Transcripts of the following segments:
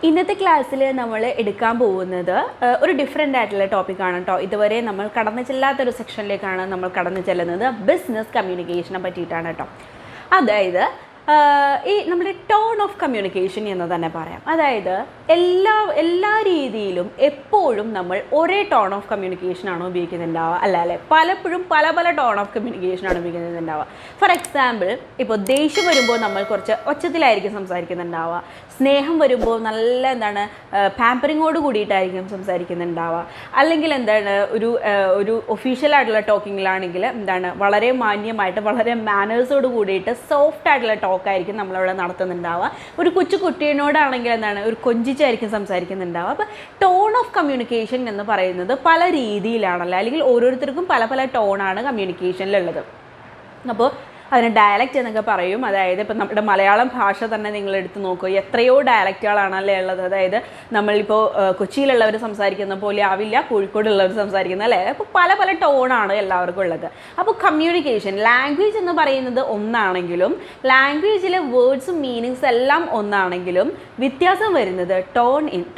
ഇന്നത്തെ ക്ലാസ്സിൽ നമ്മൾ എടുക്കാൻ പോകുന്നത് ഒരു ഡിഫറെൻ്റ് ആയിട്ടുള്ള ടോപ്പിക്കാണ് കേട്ടോ. ഇതുവരെ നമ്മൾ കടന്നു ചെല്ലാത്തൊരു സെക്ഷനിലേക്കാണ് നമ്മൾ കടന്നു ചെല്ലുന്നത്. ബിസിനസ് കമ്മ്യൂണിക്കേഷനെ പറ്റിയിട്ടാണ് കേട്ടോ. അതായത് ഈ നമ്മുടെ ടോൺ ഓഫ് കമ്മ്യൂണിക്കേഷൻ എന്ന് തന്നെ പറയാം. അതായത് എല്ലാ രീതിയിലും എപ്പോഴും നമ്മൾ ഒരേ ടോൺ ഓഫ് കമ്മ്യൂണിക്കേഷനാണ് ഉപയോഗിക്കുന്നുണ്ടാവുക, അല്ലേ? പലപ്പോഴും പല ടോൺ ഓഫ് കമ്മ്യൂണിക്കേഷനാണ് ഉപയോഗിക്കുന്നുണ്ടാവുക. ഫോർ എക്സാമ്പിൾ, ഇപ്പോൾ ദേഷ്യം വരുമ്പോൾ നമ്മൾ കുറച്ച് ഒച്ചത്തിലായിരിക്കും സംസാരിക്കുന്നുണ്ടാവുക. സ്നേഹം വരുമ്പോൾ നല്ല പാമ്പറിങ്ങോട് കൂടിയിട്ടായിരിക്കും സംസാരിക്കുന്നുണ്ടാവുക. അല്ലെങ്കിൽ ഒരു ഒഫീഷ്യലായിട്ടുള്ള ടോക്കിങ്ങിലാണെങ്കിൽ വളരെ മാന്യമായിട്ട് വളരെ മാനേഴ്സോട് കൂടിയിട്ട് സോഫ്റ്റ് ആയിട്ടുള്ള ടോക്കായിരിക്കും നമ്മളവിടെ നടത്തുന്നുണ്ടാവുക. ഒരു കുട്ടിയോടാണെങ്കിൽ ഒരു കൊഞ്ചിച്ചായിരിക്കും സംസാരിക്കുന്നുണ്ടാവുക. അപ്പോൾ ടോൺ ഓഫ് കമ്മ്യൂണിക്കേഷൻ എന്ന് പറയുന്നത് പല രീതിയിലാണല്ലോ, അല്ലെങ്കിൽ ഓരോരുത്തർക്കും പല ടോണാണ് കമ്മ്യൂണിക്കേഷനിലുള്ളത്. അപ്പോൾ അതിന് ഡയലക്റ്റ് എന്നൊക്കെ പറയും. അതായത് ഇപ്പം നമ്മുടെ മലയാളം ഭാഷ തന്നെ നിങ്ങൾ എടുത്ത് നോക്കുക, എത്രയോ ഡയലക്റ്റുകളാണല്ലേ ഉള്ളത്. അതായത് നമ്മളിപ്പോൾ കൊച്ചിയിലുള്ളവർ സംസാരിക്കുന്ന പോലെ ആവില്ല കോഴിക്കോടുള്ളവർ സംസാരിക്കുന്നത്, അല്ലേ? അപ്പോൾ പല ടോണാണ് എല്ലാവർക്കും ഉള്ളത്. അപ്പോൾ കമ്മ്യൂണിക്കേഷൻ, ലാംഗ്വേജ് എന്ന് പറയുന്നത് ഒന്നാണെങ്കിലും ലാംഗ്വേജിലെ വേർഡ്സും മീനിങ്സ് എല്ലാം ഒന്നാണെങ്കിലും വ്യത്യാസം വരുന്നത്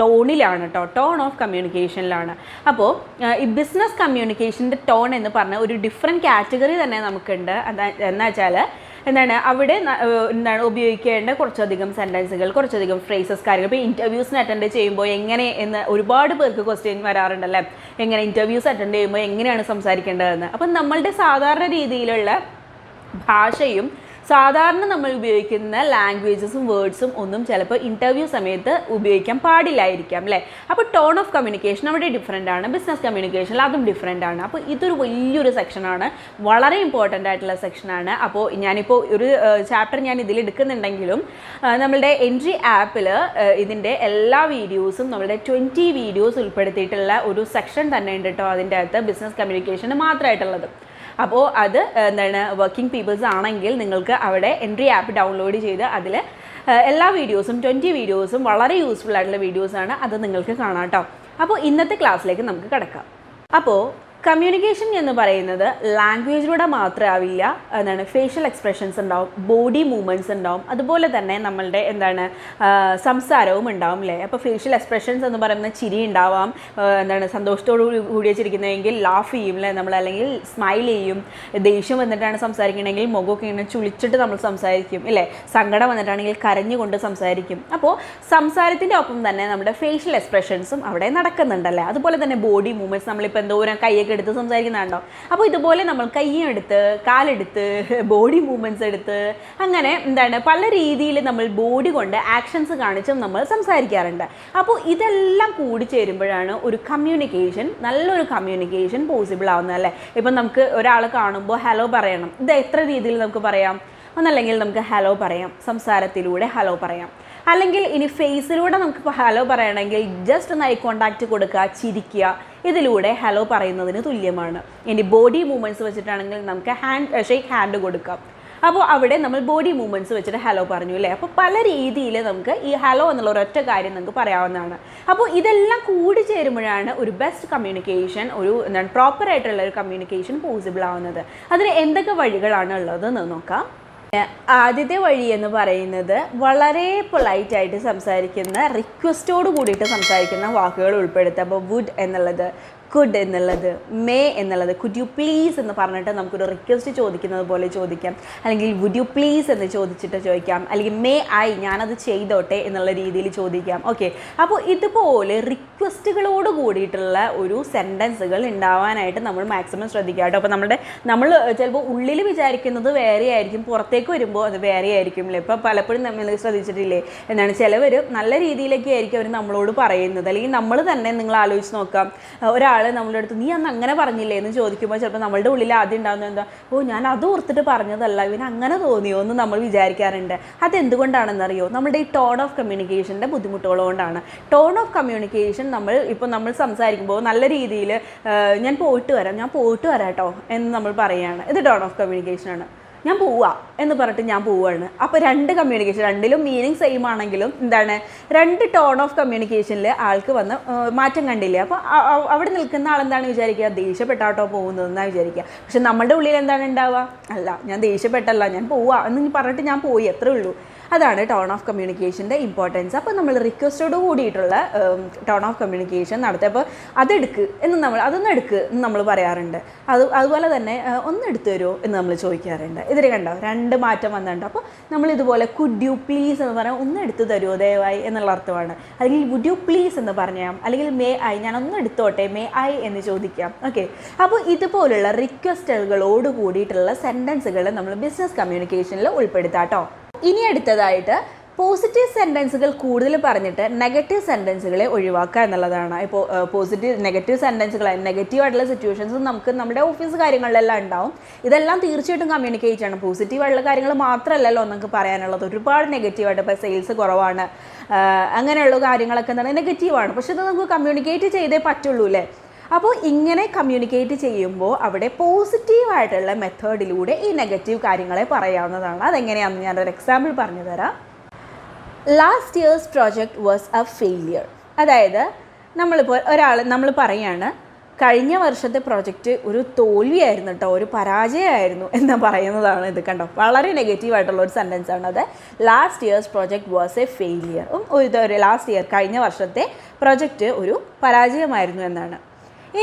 ടോണിലാണ് കേട്ടോ, ടോൺ ഓഫ് കമ്മ്യൂണിക്കേഷനിലാണ്. അപ്പോൾ ഈ ബിസിനസ് കമ്മ്യൂണിക്കേഷൻ്റെ ടോൺ എന്ന് പറഞ്ഞ ഒരു ഡിഫറെൻറ്റ് കാറ്റഗറി തന്നെ നമുക്കുണ്ട്. എന്താ വെച്ചാൽ അവിടെ ഉപയോഗിക്കേണ്ട കുറച്ചധികം സെൻറ്റൻസുകൾ, കുറച്ചധികം ഫ്രേസസ്, കാര്യങ്ങൾ. ഇപ്പോൾ ഇൻ്റർവ്യൂസിന് അറ്റൻഡ് ചെയ്യുമ്പോൾ എങ്ങനെ എന്ന് ഒരുപാട് പേർക്ക് ക്വസ്റ്റ്യൻ വരാറുണ്ടല്ലേ, എങ്ങനെ ഇൻ്റർവ്യൂസ് അറ്റൻഡ് ചെയ്യുമ്പോൾ എങ്ങനെയാണ് സംസാരിക്കേണ്ടതെന്ന്. അപ്പം നമ്മളുടെ സാധാരണ രീതിയിലുള്ള ഭാഷയും സാധാരണ നമ്മൾ ഉപയോഗിക്കുന്ന ലാംഗ്വേജസും വേർഡ്സും ഒന്നും ചിലപ്പോൾ ഇൻ്റർവ്യൂ സമയത്ത് ഉപയോഗിക്കാൻ പാടില്ലായിരിക്കാം, അല്ലേ? അപ്പോൾ ടോൺ ഓഫ് കമ്മ്യൂണിക്കേഷൻ അവിടെ ഡിഫറെൻ്റ് ആണ്. ബിസിനസ് കമ്മ്യൂണിക്കേഷനിൽ അതും ഡിഫറെൻ്റ് ആണ്. അപ്പോൾ ഇതൊരു വലിയൊരു സെക്ഷനാണ്, വളരെ ഇമ്പോർട്ടൻ്റ് ആയിട്ടുള്ള സെക്ഷനാണ്. അപ്പോൾ ഞാനിപ്പോൾ ഒരു ചാപ്റ്റർ ഞാൻ ഇതിൽ എടുക്കുന്നുണ്ടെങ്കിലും നമ്മളുടെ എൻട്രി ആപ്പിൽ ഇതിൻ്റെ എല്ലാ വീഡിയോസും നമ്മളുടെ 20 വീഡിയോസ് ഉൾപ്പെടുത്തിയിട്ടുള്ള ഒരു സെക്ഷൻ തന്നെ ഉണ്ട് കേട്ടോ. അതിൻ്റെ അകത്ത് ബിസിനസ് കമ്മ്യൂണിക്കേഷന് മാത്രമായിട്ടുള്ളത്. അപ്പോൾ അത് വർക്കിംഗ് പീപ്പിൾസ് ആണെങ്കിൽ നിങ്ങൾക്ക് അവിടെ എൻട്രി ആപ്പ് ഡൗൺലോഡ് ചെയ്ത് അതിൽ എല്ലാ വീഡിയോസും 20 വീഡിയോസും വളരെ യൂസ്ഫുൾ ആയിട്ടുള്ള വീഡിയോസാണ്. അത് നിങ്ങൾക്ക് കാണാം കേട്ടോ. അപ്പോൾ ഇന്നത്തെ ക്ലാസ്സിലേക്ക് നമുക്ക് കിടക്കാം. അപ്പോൾ കമ്മ്യൂണിക്കേഷൻ എന്ന് പറയുന്നത് ലാംഗ്വേജിലൂടെ മാത്രമാവില്ല. ഫേഷ്യൽ എക്സ്പ്രഷൻസ് ഉണ്ടാവും, ബോഡി മൂവ്മെൻറ്റ്സ് ഉണ്ടാവും, അതുപോലെ തന്നെ നമ്മളുടെ സംസാരവും ഉണ്ടാവും, അല്ലേ? അപ്പോൾ ഫേഷ്യൽ എക്സ്പ്രഷൻസ് എന്ന് പറയുന്നത് ചിരി ഉണ്ടാവാം, സന്തോഷത്തോടു കൂടിയ ചിരിക്കുന്നതെങ്കിൽ ലാഫ് ചെയ്യും, അല്ലേ? നമ്മൾ അല്ലെങ്കിൽ സ്മൈൽ ചെയ്യും. ദേഷ്യം വന്നിട്ടാണ് സംസാരിക്കണമെങ്കിൽ മുഖമൊക്കെ ഇങ്ങനെ ചുളിച്ചിട്ട് നമ്മൾ സംസാരിക്കും, ഇല്ലേ? സങ്കടം വന്നിട്ടാണെങ്കിൽ കരഞ്ഞുകൊണ്ട് സംസാരിക്കും. അപ്പോൾ സംസാരത്തിൻ്റെ ഒപ്പം തന്നെ നമ്മുടെ ഫേഷ്യൽ എക്സ്പ്രഷൻസും അവിടെ നടക്കുന്നുണ്ടല്ലേ. അതുപോലെ തന്നെ ബോഡി മൂവ്മെൻറ്റ്സ്, നമ്മളിപ്പോൾ എന്തോരം കൈയൊക്കെ എടുത്ത് സംസാരിക്കുന്നുണ്ടോ. അപ്പോൾ ഇതുപോലെ നമ്മൾ കൈയെടുത്ത്, കാലെടുത്ത്, ബോഡി മൂവ്മെൻറ്റ്സ് എടുത്ത്, അങ്ങനെ പല രീതിയിൽ നമ്മൾ ബോഡി കൊണ്ട് ആക്ഷൻസ് കാണിച്ചും നമ്മൾ സംസാരിക്കാറുണ്ട്. അപ്പോൾ ഇതെല്ലാം കൂടി ചേരുമ്പോഴാണ് ഒരു കമ്മ്യൂണിക്കേഷൻ, നല്ലൊരു കമ്മ്യൂണിക്കേഷൻ പോസിബിൾ ആവുന്നത്, അല്ലേ? ഇപ്പം നമുക്ക് ഒരാൾ കാണുമ്പോൾ ഹലോ പറയണം. ഇത് എത്ര രീതിയിൽ നമുക്ക് പറയാം? ഒന്നല്ലെങ്കിൽ നമുക്ക് ഹലോ പറയാം, സംസാരത്തിലൂടെ ഹലോ പറയാം. അല്ലെങ്കിൽ ഇനി ഫേസിലൂടെ നമുക്കിപ്പോൾ ഹലോ പറയണമെങ്കിൽ ജസ്റ്റ് ഒന്ന് ഐ കോണ്ടാക്റ്റ് കൊടുക്കുക, ചിരിക്കുക, ഇതിലൂടെ ഹലോ പറയുന്നതിന് തുല്യമാണ്. ഇനി ബോഡി മൂവ്മെൻറ്റ്സ് വെച്ചിട്ടാണെങ്കിൽ നമുക്ക് ഷേക്ക് ഹാൻഡ് കൊടുക്കാം. അപ്പോൾ അവിടെ നമ്മൾ ബോഡി മൂവ്മെൻറ്റ്സ് വെച്ചിട്ട് ഹലോ പറഞ്ഞു, അല്ലേ? അപ്പോൾ പല രീതിയിൽ നമുക്ക് ഈ ഹലോ എന്നുള്ള ഒരൊറ്റ കാര്യം നമുക്ക് പറയാവുന്നതാണ്. അപ്പോൾ ഇതെല്ലാം കൂടി ചേരുമ്പോഴാണ് ഒരു ബെസ്റ്റ് കമ്മ്യൂണിക്കേഷൻ, ഒരു പ്രോപ്പറായിട്ടുള്ള ഒരു കമ്മ്യൂണിക്കേഷൻ പോസിബിൾ ആവുന്നത്. അതിന് എന്തൊക്കെ വഴികളാണ് ഉള്ളതെന്ന് നോക്കാം. ആദ്യത്തെ വഴി എന്ന് പറയുന്നത് വളരെ പൊളൈറ്റായിട്ട് സംസാരിക്കുന്ന, റിക്വസ്റ്റോട് കൂടിയിട്ട് സംസാരിക്കുന്ന വാക്കുകൾ ഉൾപ്പെടുത്തുക. അപ്പോൾ വുഡ് എന്നുള്ളത്, കുഡ് എന്നുള്ളത്, മേ എന്നുള്ളത്, കുഡ് യു പ്ലീസ് എന്ന് പറഞ്ഞിട്ട് നമുക്കൊരു റിക്വസ്റ്റ് ചോദിക്കുന്നത് പോലെ ചോദിക്കാം. അല്ലെങ്കിൽ വുഡ് യു പ്ലീസ് എന്ന് ചോദിച്ചിട്ട് ചോദിക്കാം. അല്ലെങ്കിൽ മേ ഐ, ഞാനത് ചെയ്തോട്ടെ എന്നുള്ള രീതിയിൽ ചോദിക്കാം. ഓക്കെ, അപ്പോൾ ഇതുപോലെ റിക്വസ്റ്റുകളോട് കൂടിയിട്ടുള്ള ഒരു സെൻറ്റൻസുകൾ ഉണ്ടാവാനായിട്ട് നമ്മൾ മാക്സിമം ശ്രദ്ധിക്കുക കേട്ടോ. അപ്പോൾ നമ്മൾ ചിലപ്പോൾ ഉള്ളിൽ വിചാരിക്കുന്നത് വേറെ ആയിരിക്കും, പുറത്തേക്ക് വരുമ്പോൾ അത് വേറെ ആയിരിക്കും, അല്ലേ? ഇപ്പോൾ പലപ്പോഴും നമ്മൾ ശ്രദ്ധിച്ചിട്ടില്ലേ, ചിലവർ നല്ല രീതിയിലൊക്കെ ആയിരിക്കും അവർ നമ്മളോട് പറയുന്നത്. അല്ലെങ്കിൽ നമ്മൾ തന്നെ നിങ്ങൾ ആലോചിച്ച് നോക്കാം, ഒരാൾ നമ്മളുടെ അടുത്ത് നീ അന്ന് അങ്ങനെ പറഞ്ഞില്ലേ എന്ന് ചോദിക്കുമ്പോൾ ചിലപ്പോൾ നമ്മളുടെ ഉള്ളിൽ ആദ്യം ഉണ്ടാകുന്നത് എന്താ, ഞാൻ അത് ഓർത്തിട്ട് പറഞ്ഞതല്ല, ഇവന് അങ്ങനെ തോന്നിയോ എന്ന് നമ്മൾ വിചാരിക്കാറുണ്ട്. അതെന്തുകൊണ്ടാണെന്നറിയോ? നമ്മുടെ ഈ ടോൺ ഓഫ് കമ്മ്യൂണിക്കേഷൻ്റെ ബുദ്ധിമുട്ടുകൾ കൊണ്ടാണ്. ടോൺ ഓഫ് കമ്മ്യൂണിക്കേഷൻ നമ്മൾ സംസാരിക്കുമ്പോൾ നല്ല രീതിയിൽ ഞാൻ പോയിട്ട് വരാം കേട്ടോ എന്ന് നമ്മൾ പറയുകയാണ്. ഇത് ടോൺ ഓഫ് കമ്മ്യൂണിക്കേഷനാണ്. ഞാൻ പോവാം എന്ന് പറഞ്ഞിട്ട് ഞാൻ പോവുകയാണ്. അപ്പോൾ രണ്ട് കമ്മ്യൂണിക്കേഷൻ, രണ്ടിലും മീനിങ് സെയിം ആണെങ്കിലും രണ്ട് ടോൺ ഓഫ് കമ്മ്യൂണിക്കേഷനിൽ ആൾക്ക് വന്ന് മാറ്റം കണ്ടില്ലേ. അപ്പോൾ അവിടെ നിൽക്കുന്ന ആളെന്താണ് വിചാരിക്കുക, ദേഷ്യപ്പെട്ടാട്ടോ പോകുന്നതെന്നാണ് വിചാരിക്കുക. പക്ഷെ നമ്മുടെ ഉള്ളിൽ എന്താണ് ഉണ്ടാവുക, അല്ല ഞാൻ ദേഷ്യപ്പെട്ടല്ല, ഞാൻ പോവാം എന്ന് പറഞ്ഞിട്ട് ഞാൻ പോയി, അത്രേ ഉള്ളൂ. അതാണ് ടോൺ ഓഫ് കമ്മ്യൂണിക്കേഷൻ്റെ ഇമ്പോർട്ടൻസ്. അപ്പോൾ നമ്മൾ റിക്വസ്റ്റോട് കൂടിയിട്ടുള്ള ടോൺ ഓഫ് കമ്മ്യൂണിക്കേഷൻ നടത്തുക. അപ്പോൾ അതൊന്ന് എടുക്ക് എന്ന് നമ്മൾ പറയാറുണ്ട്. അതുപോലെ തന്നെ ഒന്ന് എടുത്തു തരുമോ എന്ന് നമ്മൾ ചോദിക്കാറുണ്ട്. ഇതിൽ കണ്ടോ 2 മാറ്റം വന്നിട്ടുണ്ട്. അപ്പോൾ നമ്മളിതുപോലെ കുഡ് യു പ്ലീസ് എന്ന് പറയാം, ഒന്ന് എടുത്തു തരുമോ ദയവായി എന്നുള്ള അർത്ഥമാണ്. അല്ലെങ്കിൽ വുഡ് യു പ്ലീസ് എന്ന് പറഞ്ഞാൽ, അല്ലെങ്കിൽ മേ ഐ, ഞാനൊന്ന് എടുത്തോട്ടെ, മേ ഐ എന്ന് ചോദിക്കാം. ഓക്കെ, അപ്പോൾ ഇതുപോലുള്ള റിക്വസ്റ്റുകളോട് കൂടിയിട്ടുള്ള സെൻറ്റൻസുകൾ നമ്മൾ ബിസിനസ് കമ്മ്യൂണിക്കേഷനിൽ ഉൾപ്പെടുത്താം കേട്ടോ. ഇനി അടുത്തതായിട്ട് പോസിറ്റീവ് സെൻറ്റൻസുകൾ കൂടുതൽ പറഞ്ഞിട്ട് നെഗറ്റീവ് സെൻറ്റൻസുകളെ ഒഴിവാക്കുക എന്നുള്ളതാണ്. ഇപ്പോൾ നെഗറ്റീവ് സെൻറ്റൻസുകൾ, നെഗറ്റീവായിട്ടുള്ള സിറ്റുവേഷൻസ് നമുക്ക് നമ്മുടെ ഓഫീസ് കാര്യങ്ങളിലെല്ലാം ഉണ്ടാവും. ഇതെല്ലാം തീർച്ചയായിട്ടും കമ്മ്യൂണിക്കേറ്റ് ചെയ്യണം. പോസിറ്റീവായിട്ടുള്ള കാര്യങ്ങൾ മാത്രമല്ലല്ലോ നമുക്ക് പറയാനുള്ളത്. ഒരുപാട് നെഗറ്റീവായിട്ട്, ഇപ്പോൾ സെയിൽസ് കുറവാണ്, അങ്ങനെയുള്ള കാര്യങ്ങളൊക്കെ എന്താണ് നെഗറ്റീവാണ്. പക്ഷെ ഇത് നമുക്ക് കമ്മ്യൂണിക്കേറ്റ് ചെയ്തേ പറ്റുള്ളൂ അല്ലേ. അപ്പോൾ ഇങ്ങനെ കമ്മ്യൂണിക്കേറ്റ് ചെയ്യുമ്പോൾ അവിടെ പോസിറ്റീവായിട്ടുള്ള മെത്തേഡിലൂടെ ഈ നെഗറ്റീവ് കാര്യങ്ങളെ പറയാവുന്നതാണ്. അതെങ്ങനെയാണെന്ന് ഞാനൊരു എക്സാമ്പിൾ പറഞ്ഞു തരാം. Last year's project was A failure. അതായത് നമ്മൾ പറയാണ് കഴിഞ്ഞ വർഷത്തെ പ്രോജക്റ്റ് ഒരു തോൽവിയായിരുന്നു കേട്ടോ, ഒരു പരാജയമായിരുന്നു എന്ന് പറയുന്നതാണ്. ഇത് കണ്ടോ, വളരെ നെഗറ്റീവായിട്ടുള്ള ഒരു സെൻറ്റൻസ് ആണ് അത്. Last year's project was A failure. Last year, കഴിഞ്ഞ വർഷത്തെ പ്രോജക്റ്റ് ഒരു പരാജയമായിരുന്നു എന്നാണ്.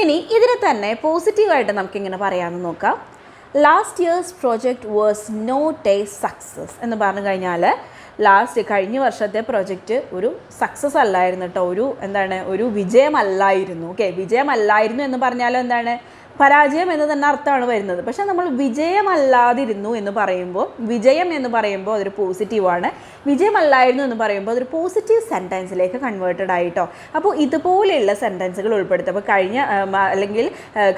ഇനി ഇതിനെ തന്നെ പോസിറ്റീവായിട്ട് നമുക്കിങ്ങനെ പറയാമെന്ന് നോക്കാം. Last year's project was not a success എന്ന് പറഞ്ഞു കഴിഞ്ഞാൽ കഴിഞ്ഞ വർഷത്തെ പ്രോജക്റ്റ് ഒരു സക്സസ് അല്ലായിരുന്നു കേട്ടോ, ഒരു വിജയമല്ലായിരുന്നു. ഓക്കെ, വിജയമല്ലായിരുന്നു എന്ന് പറഞ്ഞാൽ എന്താണ്, പരാജയം എന്ന് തന്നെ അർത്ഥമാണ് വരുന്നത്. പക്ഷേ നമ്മൾ വിജയമല്ലാതിരുന്നു എന്ന് പറയുമ്പോൾ, വിജയം എന്ന് പറയുമ്പോൾ അതൊരു പോസിറ്റീവാണ്, വിജയമല്ലായിരുന്നു എന്ന് പറയുമ്പോൾ അതൊരു പോസിറ്റീവ് സെൻറ്റൻസിലേക്ക് കൺവേർട്ടഡ് ആയിട്ടോ. അപ്പോൾ ഇതുപോലെയുള്ള സെൻറ്റൻസുകൾ ഉൾപ്പെടുത്തും. അപ്പോൾ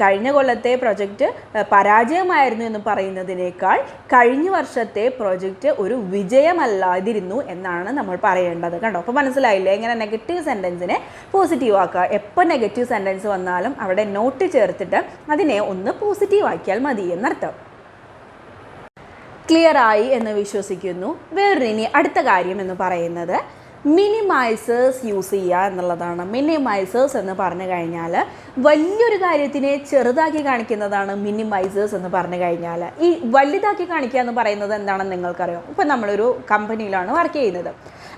കഴിഞ്ഞ കൊല്ലത്തെ പ്രൊജക്റ്റ് പരാജയമായിരുന്നു എന്ന് പറയുന്നതിനേക്കാൾ കഴിഞ്ഞ വർഷത്തെ പ്രൊജക്റ്റ് ഒരു വിജയമല്ലാതിരുന്നു എന്നാണ് നമ്മൾ പറയേണ്ടത്. കണ്ടോ, അപ്പോൾ മനസ്സിലായില്ലേ എങ്ങനെ നെഗറ്റീവ് സെൻറ്റൻസിനെ പോസിറ്റീവ് ആക്കുക. എപ്പോൾ നെഗറ്റീവ് സെൻറ്റൻസ് വന്നാലും അവിടെ നോട്ട് ചേർത്തിട്ട് അതിനെ ഒന്ന് പോസിറ്റീവ് ആക്കിയാൽ മതി എന്നർത്ഥം. ക്ലിയർ ആയി എന്ന് വിശ്വസിക്കുന്നു. ഇനി അടുത്ത കാര്യം എന്ന് പറയുന്നത് മിനിമൈസേഴ്സ് യൂസ് ചെയ്യുക എന്നുള്ളതാണ്. മിനിമൈസേഴ്സ് എന്ന് പറഞ്ഞു കഴിഞ്ഞാൽ വലിയൊരു കാര്യത്തിനെ ചെറുതാക്കി കാണിക്കുന്നതാണ് മിനിമൈസേഴ്സ് എന്ന് പറഞ്ഞു കഴിഞ്ഞാൽ. ഈ വലുതാക്കി കാണിക്കുക എന്ന് പറയുന്നത് എന്താണെന്ന് നിങ്ങൾക്കറിയാം. ഇപ്പം നമ്മളൊരു കമ്പനിയിലാണ് വർക്ക് ചെയ്യുന്നത്.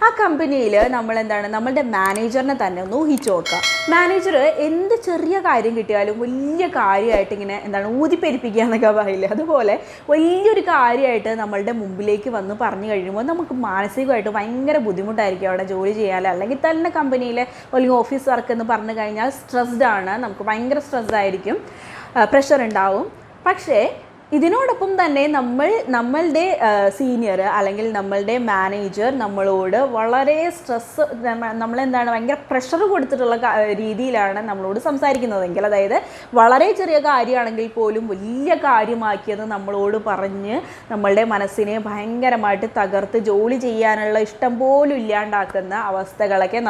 ആ കമ്പനിയിൽ നമ്മളുടെ മാനേജറിനെ തന്നെ ഒന്ന് ഊഹിച്ചു നോക്കുക. മാനേജർ എന്ത് ചെറിയ കാര്യം കിട്ടിയാലും വലിയ കാര്യമായിട്ട് ഇങ്ങനെ ഊതിപ്പെരിപ്പിക്കുക എന്നൊക്കെ പറയില്ലേ, അതുപോലെ വലിയൊരു കാര്യമായിട്ട് നമ്മളുടെ മുമ്പിലേക്ക് വന്ന് പറഞ്ഞു കഴിയുമ്പോൾ നമുക്ക് മാനസികമായിട്ട് ഭയങ്കര ബുദ്ധിമുട്ടായിരിക്കും അവിടെ ജോലി ചെയ്യാൻ. അല്ലെങ്കിൽ തന്നെ കമ്പനിയിൽ അല്ലെങ്കിൽ ഓഫീസ് വർക്ക് എന്ന് പറഞ്ഞു കഴിഞ്ഞാൽ സ്ട്രെസ്ഡ് ആണ്, നമുക്ക് ഭയങ്കര സ്ട്രെസ് ആയിരിക്കും, പ്രഷർ ഉണ്ടാവും. പക്ഷേ ഇതിനോടൊപ്പം തന്നെ നമ്മളുടെ സീനിയർ അല്ലെങ്കിൽ നമ്മളുടെ മാനേജർ നമ്മളോട് വളരെ ഭയങ്കര പ്രഷർ കൊടുത്തിട്ടുള്ള രീതിയിലാണ് നമ്മളോട് സംസാരിക്കുന്നതെങ്കിൽ, അതായത് വളരെ ചെറിയ കാര്യമാണെങ്കിൽ പോലും വലിയ കാര്യമാക്കിയത് നമ്മളോട് പറഞ്ഞ് നമ്മളുടെ മനസ്സിനെ ഭയങ്കരമായിട്ട് തകർത്ത് ജോലി ചെയ്യാനുള്ള ഇഷ്ടം പോലും ഇല്ലാണ്ടാക്കുന്ന അവസ്ഥകളൊക്കെ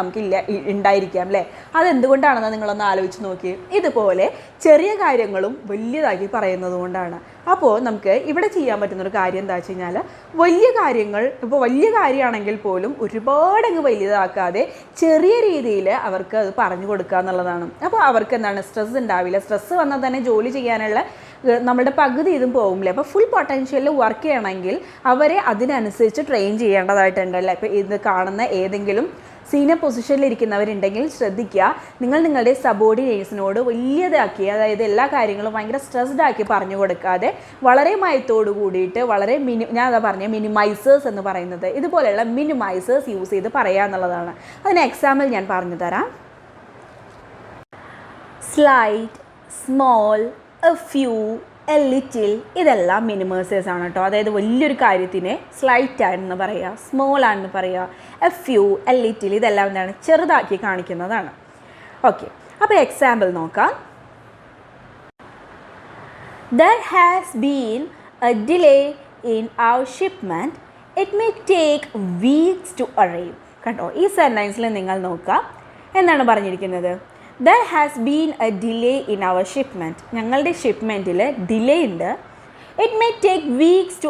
ഉണ്ടായിരിക്കാം അല്ലേ. അതെന്തുകൊണ്ടാണെന്ന് നിങ്ങളൊന്ന് ആലോചിച്ച് നോക്കി. ഇതുപോലെ ചെറിയ കാര്യങ്ങളും വലിയതാക്കി പറയുന്നത് കൊണ്ടാണ്. അപ്പോൾ നമുക്ക് ഇവിടെ ചെയ്യാൻ പറ്റുന്നൊരു കാര്യം എന്താ വെച്ച് കഴിഞ്ഞാൽ, വലിയ കാര്യമാണെങ്കിൽ പോലും ഒരുപാടങ്ങ് വലുതാക്കാതെ ചെറിയ രീതിയിൽ അവർക്ക് അത് പറഞ്ഞു കൊടുക്കുക എന്നുള്ളതാണ്. അപ്പോൾ അവർക്ക് സ്ട്രെസ് ഉണ്ടാവില്ല. സ്ട്രെസ് വന്നാൽ തന്നെ ജോലി ചെയ്യാനുള്ള നമ്മുടെ പകുതി ഇതും പോകില്ലേ. അപ്പോൾ ഫുൾ പൊട്ടൻഷ്യലിൽ വർക്ക് ചെയ്യണമെങ്കിൽ അവരെ അതിനനുസരിച്ച് ട്രെയിൻ ചെയ്യേണ്ടതായിട്ടുണ്ടല്ലേ. ഇപ്പോൾ ഇത് കാണുന്ന ഏതെങ്കിലും സീനിയർ പൊസിഷനിലിരിക്കുന്നവരുണ്ടെങ്കിൽ ശ്രദ്ധിക്കുക, നിങ്ങളുടെ സബോർഡിനേഴ്സിനോട് വലിയതാക്കി, അതായത് എല്ലാ കാര്യങ്ങളും ഭയങ്കര സ്ട്രെസ്ഡ് ആക്കി പറഞ്ഞു കൊടുക്കാതെ വളരെ മയത്തോട് കൂടിയിട്ട് ഞാൻ അതാ പറഞ്ഞ മിനിമൈസേഴ്സ് എന്ന് പറയുന്നത്, ഇതുപോലെയുള്ള മിനിമൈസേഴ്സ് യൂസ് ചെയ്ത് പറയുക എന്നുള്ളതാണ്. അതിന് എക്സാമ്പിൾ ഞാൻ പറഞ്ഞു തരാം. Slight, small, a few, a little, ഇതെല്ലാം മിനിമൈസേഴ്സ് ആണ് കേട്ടോ. അതായത് വലിയൊരു കാര്യത്തിനെ സ്ലൈറ്റ് ആണെന്ന് പറയുക, സ്മോൾ ആണെന്ന് പറയുക, എ ഫ്യൂ, എ ലിറ്റിൽ, ഇതെല്ലാം ചെറുതാക്കി കാണിക്കുന്നതാണ്. ഓക്കെ, അപ്പോൾ എക്സാമ്പിൾ നോക്കാം. There has been a delay in our shipment. It may take weeks to arrive. കണ്ടോ, ഈ സെൻറ്റൻസിൽ നിങ്ങൾ നോക്കുക, എന്താണ് പറഞ്ഞിരിക്കുന്നത്? There has been a delay in our shipment. ഞങ്ങളുടെ ഷിപ്മെൻറ്റിൽ ഡിലേ ഉണ്ട്. It may take weeks to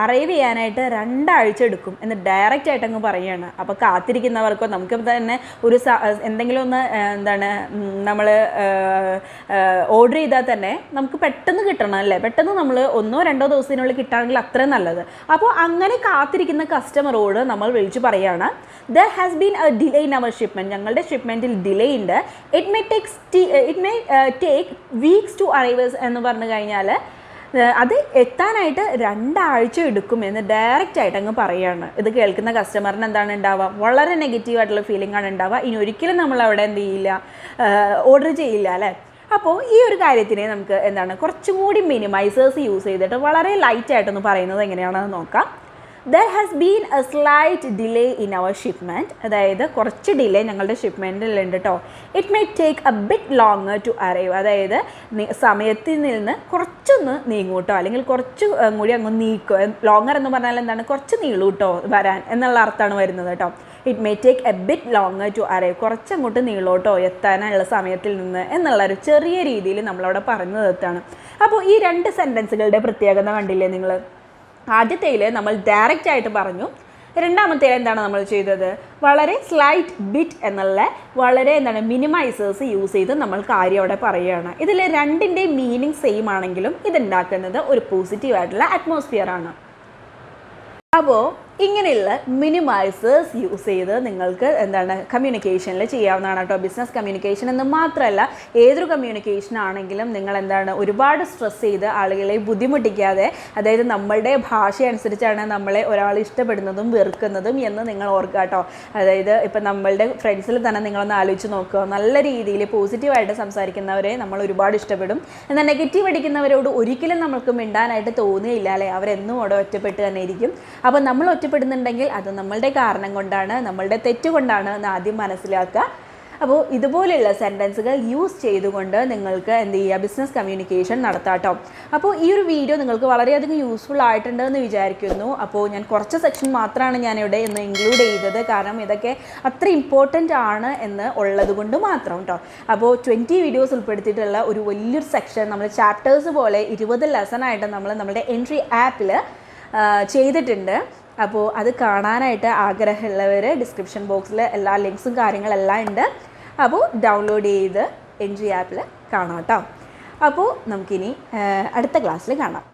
arrive ചെയ്യാനായിട്ട് 2 ആഴ്ച എടുക്കും എന്ന് ഡയറക്റ്റ് ആയിട്ട് അങ്ങ് പറയുകയാണ്. അപ്പോൾ കാത്തിരിക്കുന്നവർക്കോ നമുക്ക് തന്നെ ഒരു എന്തെങ്കിലും ഒന്ന് എന്താണ് നമ്മൾ ഓർഡർ ചെയ്താൽ തന്നെ നമുക്ക് പെട്ടെന്ന് കിട്ടണം അല്ലേ, പെട്ടെന്ന് നമ്മൾ 1-2 ദിവസത്തിനുള്ളിൽ കിട്ടുകയാണെങ്കിൽ അത്രയും നല്ലത്. അപ്പോൾ അങ്ങനെ കാത്തിരിക്കുന്ന കസ്റ്റമറോട് നമ്മൾ വിളിച്ച് പറയുകയാണ്, there has been a delay in our shipment, ഞങ്ങളുടെ ഷിപ്മെൻറ്റിൽ ഡിലേ ഉണ്ട്. It may take weeks to arrives എന്ന് പറഞ്ഞു കഴിഞ്ഞാൽ അത് എത്താനായിട്ട് 2 ആഴ്ച എടുക്കുമെന്ന് ഡയറക്റ്റ് ആയിട്ട് അങ്ങ് പറയുകയാണ്. ഇത് കേൾക്കുന്ന കസ്റ്റമറിന് എന്താണ് ഉണ്ടാവുക, വളരെ നെഗറ്റീവായിട്ടുള്ള ഫീലിംഗ് ആണ് ഉണ്ടാവുക. ഇനി ഒരിക്കലും നമ്മൾ അവിടെ എന്ത് ചെയ്യില്ല, ഓർഡർ ചെയ്യില്ല അല്ലേ. അപ്പോൾ ഈ ഒരു കാര്യത്തിനെ നമുക്ക് എന്താണ് കുറച്ചും കൂടി മിനിമൈസേഴ്സ് യൂസ് ചെയ്തിട്ട് വളരെ ലൈറ്റായിട്ടൊന്ന് പറയുന്നത് എങ്ങനെയാണെന്ന് നോക്കാം. There has been a slight delay in our shipment, അതായത് കുറച്ച് ഡിലേ ഞങ്ങളുടെ ഷിപ്മെൻറ്റിലുണ്ട് കേട്ടോ. It may take a bit longer to arrive, അതായത് സമയത്തിൽ നിന്ന് കുറച്ചൊന്ന് നീങ്ങൂട്ടോ, അല്ലെങ്കിൽ കുറച്ച് കൂടി അങ്ങ് നീക്കുക. ലോങ്ങർ എന്ന് പറഞ്ഞാൽ എന്താണ്, കുറച്ച് നീളൂട്ടോ വരാൻ എന്നുള്ള അർത്ഥമാണ് വരുന്നത് കേട്ടോ. It may take a bit longer to arrive, കുറച്ചങ്ങോട്ട് നീളോട്ടോ എത്താനുള്ള സമയത്തിൽ നിന്ന് എന്നുള്ളൊരു ചെറിയ രീതിയിൽ നമ്മളവിടെ പറഞ്ഞു നിർത്തുകയാണ്. അപ്പോൾ ഈ 2 സെൻറ്റൻസുകളുടെ പ്രത്യേകത കണ്ടില്ലേ നിങ്ങൾ? ആദ്യത്തേൽ നമ്മൾ ഡയറക്റ്റ് ആയിട്ട് പറഞ്ഞു, രണ്ടാമത്തേൽ എന്താണ് നമ്മൾ ചെയ്തത്, വളരെ സ്ലൈറ്റ് ബിറ്റ് എന്നുള്ള വളരെ എന്താണ് മിനിമൈസേഴ്സ് യൂസ് ചെയ്ത് നമ്മൾ കാര്യം അവിടെ പറയുകയാണ്. ഇതിൽ 2ൻ്റെയും മീനിങ് സെയിം ആണെങ്കിലും ഇതുണ്ടാക്കുന്നത് ഒരു പോസിറ്റീവായിട്ടുള്ള അറ്റ്മോസ്ഫിയർ ആണ്. അപ്പോൾ ഇങ്ങനെയുള്ള മിനിമൈസേഴ്സ് യൂസ് ചെയ്ത് നിങ്ങൾക്ക് എന്താണ് കമ്മ്യൂണിക്കേഷനിൽ ചെയ്യാവുന്നതാണ് കേട്ടോ. ബിസിനസ് കമ്മ്യൂണിക്കേഷൻ എന്ന് മാത്രമല്ല, ഏതൊരു കമ്മ്യൂണിക്കേഷൻ ആണെങ്കിലും നിങ്ങൾ എന്താണ് ഒരുപാട് സ്ട്രെസ് ചെയ്ത് ആളുകളെ ബുദ്ധിമുട്ടിക്കാതെ, അതായത് നമ്മളുടെ ഭാഷ അനുസരിച്ചാണ് നമ്മളെ ഒരാൾ ഇഷ്ടപ്പെടുന്നതും വെറുക്കുന്നതും എന്ന് നിങ്ങൾ ഓർക്കുക കേട്ടോ. അതായത് ഇപ്പം നമ്മളുടെ ഫ്രണ്ട്സിൽ തന്നെ നിങ്ങളൊന്ന് ആലോചിച്ച് നോക്കുക, നല്ല രീതിയിൽ പോസിറ്റീവായിട്ട് സംസാരിക്കുന്നവരെ നമ്മൾ ഒരുപാട് ഇഷ്ടപ്പെടും. എന്നാൽ നെഗറ്റീവ് അടിക്കുന്നവരോട് ഒരിക്കലും നമുക്ക് മിണ്ടാനായിട്ട് തോന്നുകയില്ല അല്ലേ, അവരെന്നും അവിടെ ഒറ്റപ്പെട്ട് തന്നെ ഇരിക്കും. അപ്പോൾ നമ്മൾ ഒറ്റപ്പെടുന്നുണ്ടെങ്കിൽ അത് നമ്മളുടെ കാരണം കൊണ്ടാണ്, നമ്മളുടെ തെറ്റുകൊണ്ടാണ് എന്ന് ആദ്യം മനസ്സിലാക്കുക. അപ്പോൾ ഇതുപോലെയുള്ള സെൻറ്റൻസുകൾ യൂസ് ചെയ്തുകൊണ്ട് നിങ്ങൾക്ക് എന്ത് ചെയ്യുക, ബിസിനസ് കമ്മ്യൂണിക്കേഷൻ നടത്താട്ടോ. അപ്പോൾ ഈ ഒരു വീഡിയോ നിങ്ങൾക്ക് വളരെയധികം യൂസ്ഫുൾ ആയിട്ടുണ്ടെന്ന് വിചാരിക്കുന്നു. അപ്പോൾ ഞാൻ കുറച്ച് സെക്ഷൻ മാത്രമാണ് ഞാനിവിടെ ഇന്ന് ഇൻക്ലൂഡ് ചെയ്തത്, കാരണം ഇതൊക്കെ അത്ര ഇമ്പോർട്ടൻ്റ് ആണ് എന്ന് ഉള്ളത് കൊണ്ട് മാത്രം കേട്ടോ. അപ്പോൾ 20 വീഡിയോസ് ഉൾപ്പെടുത്തിയിട്ടുള്ള ഒരു വലിയൊരു സെക്ഷൻ നമ്മൾ ചാപ്റ്റേഴ്സ് പോലെ 20 ലെസണായിട്ട് നമ്മൾ നമ്മുടെ എൻട്രി ആപ്പിൽ ചെയ്തിട്ടുണ്ട്. അപ്പോൾ അത് കാണാനായിട്ട് ആഗ്രഹമുള്ളവർ ഡിസ്ക്രിപ്ഷൻ ബോക്സിൽ എല്ലാ ലിങ്ക്സും കാര്യങ്ങളെല്ലാം ഉണ്ട്. അപ്പോൾ ഡൗൺലോഡ് ചെയ്ത് എൻട്രി ആപ്പിൽ കാണാം കേട്ടോ. അപ്പോൾ നമുക്കിനി അടുത്ത ക്ലാസ്സിൽ കാണാം.